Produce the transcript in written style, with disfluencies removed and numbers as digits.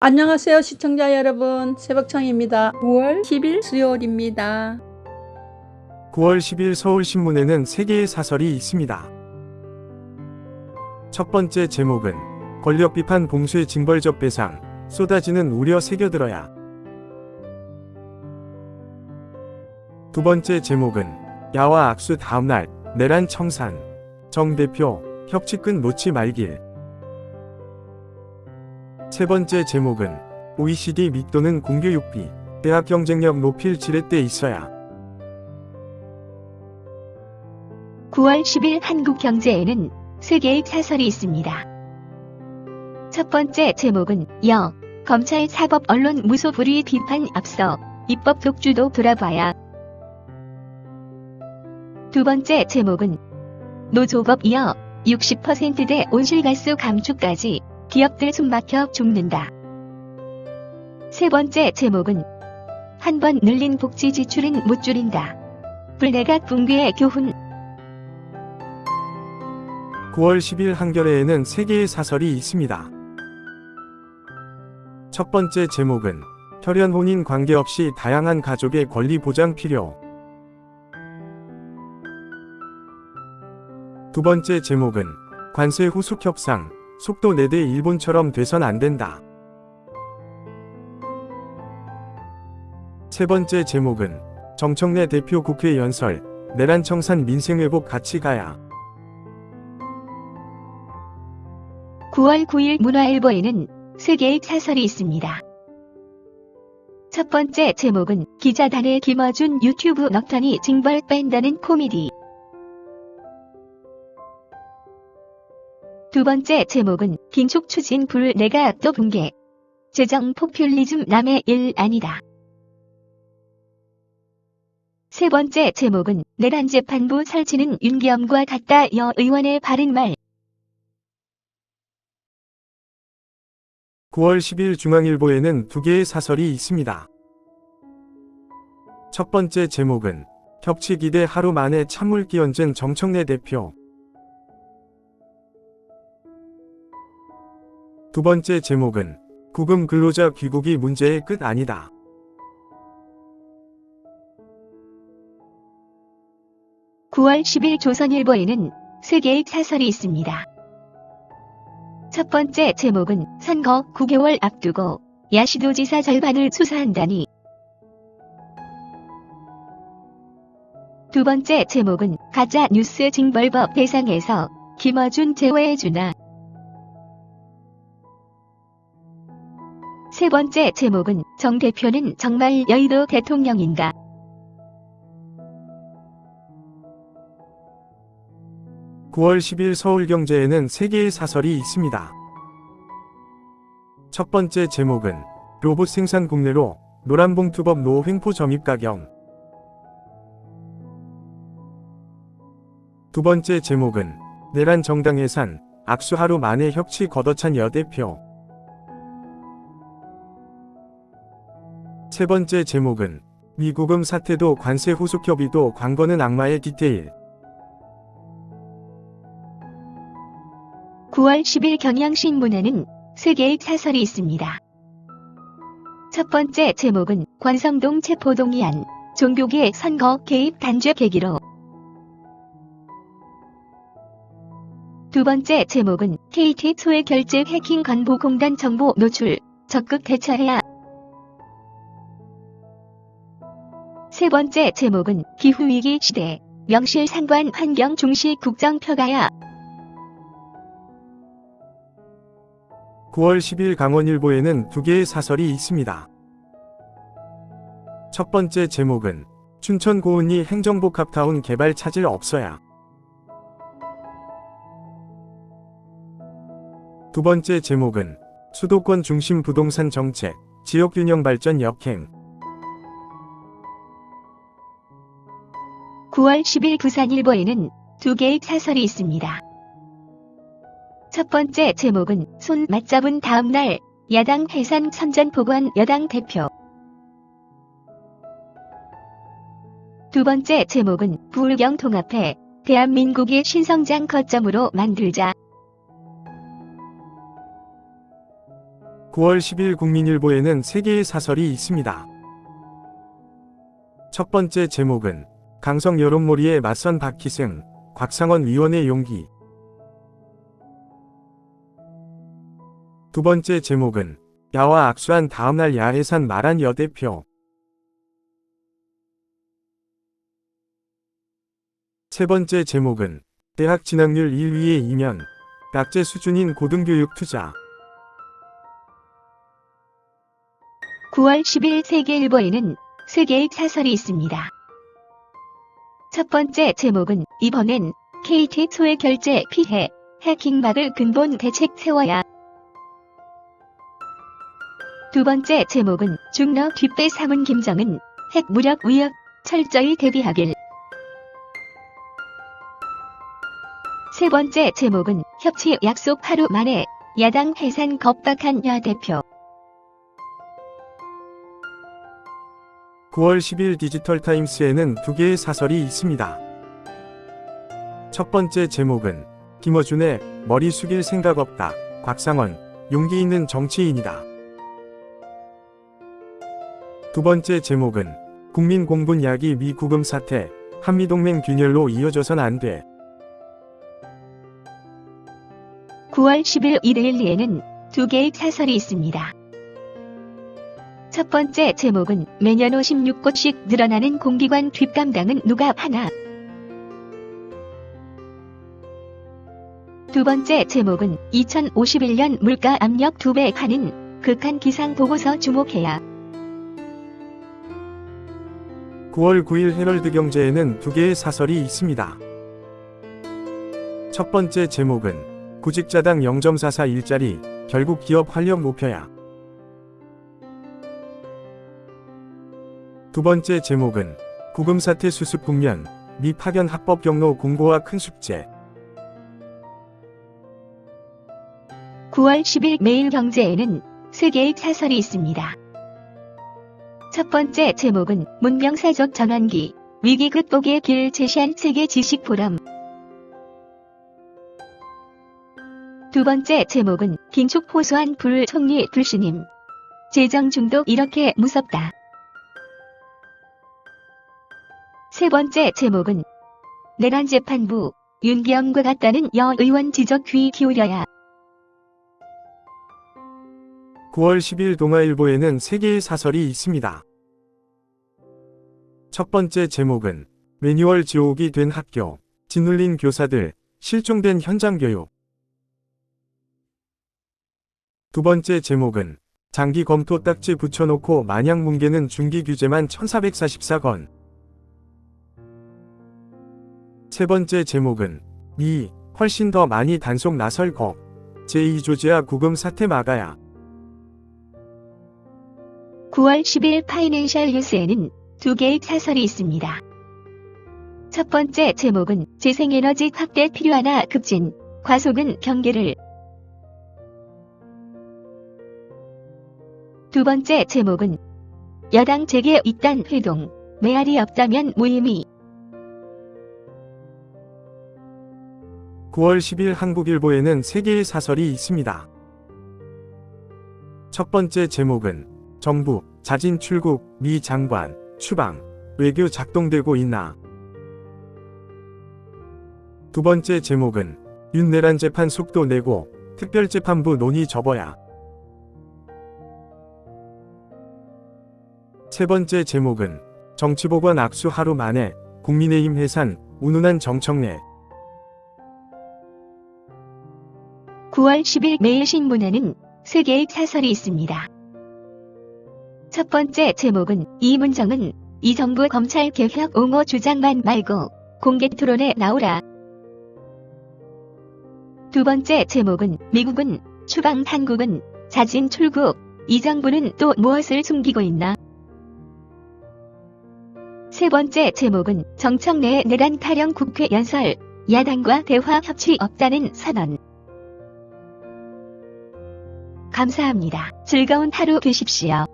안녕하세요 시청자 여러분, 새벽청입니다. 9월 10일 수요일입니다. 9월 10일 서울신문에는 3개의 사설이 있습니다. 첫 번째 제목은 권력 비판 봉쇄 징벌적 배상, 쏟아지는 우려 새겨들어야. 두 번째 제목은 야와 악수 다음날 내란 청산, 정 대표 협치끈 놓지 말길. 세 번째 제목은 OECD 밑도는 공교육비, 대학 경쟁력 높일 지렛대 있어야. 9월 10일 한국경제에는 3개의 사설이 있습니다. 첫 번째 제목은 검찰 사법 언론 무소불위 비판 앞서 입법 독주도 돌아봐야. 두 번째 제목은 노조법 60%대 온실가스 감축까지 기업들 숨막혀 죽는다. 세 번째 제목은 한 번 늘린 복지 지출은 못 줄인다. 불내각 붕괴의 교훈. 9월 10일 한겨레에는 3개의 사설이 있습니다. 첫 번째 제목은 혈연 혼인 관계없이 다양한 가족의 권리 보장 필요. 두 번째 제목은 관세 후속 협상, 속도 내대 일본처럼 돼선 안 된다. 세 번째 제목은 정청래 대표 국회 연설, 내란 청산 민생회복 같이 가야. 9월 9일 문화일보에는 3개의 사설이 있습니다. 첫 번째 제목은 기자단의 김어준 유튜브 넉더니 징벌 뺀다는 코미디. 두 번째 제목은 긴축 추진 불내각 또 붕괴. 재정 포퓰리즘 남의 일 아니다. 세 번째 제목은 내란 재판부 설치는 윤기엄과 같다 여 의원의 바른 말. 9월 10일 중앙일보에는 2개의 사설이 있습니다. 첫 번째 제목은 협치 기대 하루 만에 찬물 끼얹은 정청래 대표. 두 번째 제목은 구금 근로자 귀국이 문제의 끝 아니다. (9월 10일) 조선일보에는 3개의 사설이 있습니다. 첫 번째 제목은 선거 9개월 앞두고 야시도지사 절반을 수사한다니. 두 번째 제목은 가짜 뉴스 징벌법 대상에서 김어준 제외해주나. 세 번째 제목은 정 대표는 정말 여의도 대통령인가. (9월 10일) 서울경제에는 3개의 사설이 있습니다. 첫 번째 제목은 로봇 생산 국내로 노란봉투법 노 횡포 점입 가경. 두 번째 제목은 내란 정당 해산, 악수 하루 만에 협치 걷어찬 여 대표. 세 번째 제목은 미구금 사태도 관세 후속 협의도 관건은 악마의 디테일. 9월 10일 경향신문에는 3개의 사설이 있습니다. 첫 번째 제목은 권성동 체포동의안, 종교계 선거 개입 단죄 계기로. 두 번째 제목은 KT 소액 결제 해킹 건보공단 정보 노출, 적극 대처해야. 세 번째 제목은 기후위기 시대, 명실상부한 환경 중시 국정 펴가야. 9월 10일 강원일보에는 2개의 사설이 있습니다. 첫 번째 제목은 춘천 고은리 행정복합타운 개발 차질 없어야. 두 번째 제목은 수도권 중심 부동산 정책, 지역균형 발전 역행. 9월 10일 부산일보에는 2개의 사설이 있습니다. 첫 번째 제목은 손 맞잡은 다음날 야당 해산 선전포고한 여당 대표. 두 번째 제목은 부울경 통합해 대한민국의 신성장 거점으로 만들자. 9월 10일 국민일보에는 3개의 사설이 있습니다. 첫 번째 제목은 강성 여론몰이에 맞선 박희승, 곽상원 위원의 용기. 두 번째 제목은 야와 악수한 다음날 야해산 말한 여 대표. 세 번째 제목은 대학 진학률 1위의 이면, 약재 수준인 고등교육 투자. 9월 10일 세계일보에는 3개의 사설이 있습니다. 첫 번째 제목은 이번엔 KT 소액 결제 피해, 해킹 막을 근본 대책 세워야. 두 번째 제목은 중러 뒷배 삼은 김정은, 핵 무력 위협 철저히 대비하길. 세 번째 제목은 협치 약속 하루 만에 야당 해산 겁박한 여 대표. 9월 10일 디지털타임스에는 2개의 사설이 있습니다. 첫 번째 제목은 김어준의 머리 숙일 생각 없다, 곽상원, 용기 있는 정치인이다. 두 번째 제목은 국민 공분 야기 미 구금 사태, 한미동맹 균열로 이어져선 안 돼. 9월 10일 이데일리에는 2개의 사설이 있습니다. 첫 번째 제목은 매년 56곳씩 늘어나는 공기관 뒷감당은 누가 하나. 두 번째 제목은 2051년 물가 압력 2배 하는 극한 기상 보고서 주목해야. 9월 9일 헤럴드 경제에는 2개의 사설이 있습니다. 첫 번째 제목은 구직자당 0.44 일자리, 결국 기업 활력 목표야. 두 번째 제목은 구금 사태 수습 국면, 미 파견 합법 경로 공고와 큰 숙제. 9월 10일 매일경제에는 3개의 사설이 있습니다. 첫 번째 제목은 문명사적 전환기, 위기 극복의 길 제시한 세계 지식 포럼. 두 번째 제목은 긴축 호소한 불 총리 불신임. 재정 중독 이렇게 무섭다. 세 번째 제목은 내란 재판부, 윤기영과 같다는 여 의원 지적 귀 기울여야. 9월 10일 동아일보에는 3개의 사설이 있습니다. 첫 번째 제목은 매뉴얼 지옥이 된 학교, 짓눌린 교사들, 실종된 현장 교육. 두 번째 제목은 장기 검토 딱지 붙여놓고 마냥 뭉개는 중기 규제만 1444건. 세 번째 제목은 미, 훨씬 더 많이 단속 나설 것, 제2조지아 구금 사태 막아야. 9월 10일 파이낸셜 뉴스에는 2개의 사설이 있습니다. 첫 번째 제목은 재생에너지 확대 필요하나 급진, 과속은 경계를. 두 번째 제목은 여당 재계 이딴 회동, 메아리 없다면 무의미. 9월 10일 한국일보에는 3개의 사설이 있습니다. 첫 번째 제목은 정부, 자진 출국, 미 장관, 추방, 외교 작동되고 있나. 두 번째 제목은 윤내란 재판 속도 내고 특별재판부 논의 접어야. 세 번째 제목은 정치보건 악수 하루 만에 국민의힘 해산, 운운한 정청래. 9월 10일 매일신문에는 3개의 사설이 있습니다. 첫 번째 제목은 이문정은 이 정부 검찰 개혁 옹호 주장만 말고 공개 토론에 나오라. 두 번째 제목은 미국은 추방, 한국은 자진 출국, 이 정부는 또 무엇을 숨기고 있나. 세 번째 제목은 정청래의 내란 타령 국회 연설, 야당과 대화 협치 없다는 선언. 감사합니다. 즐거운 하루 되십시오.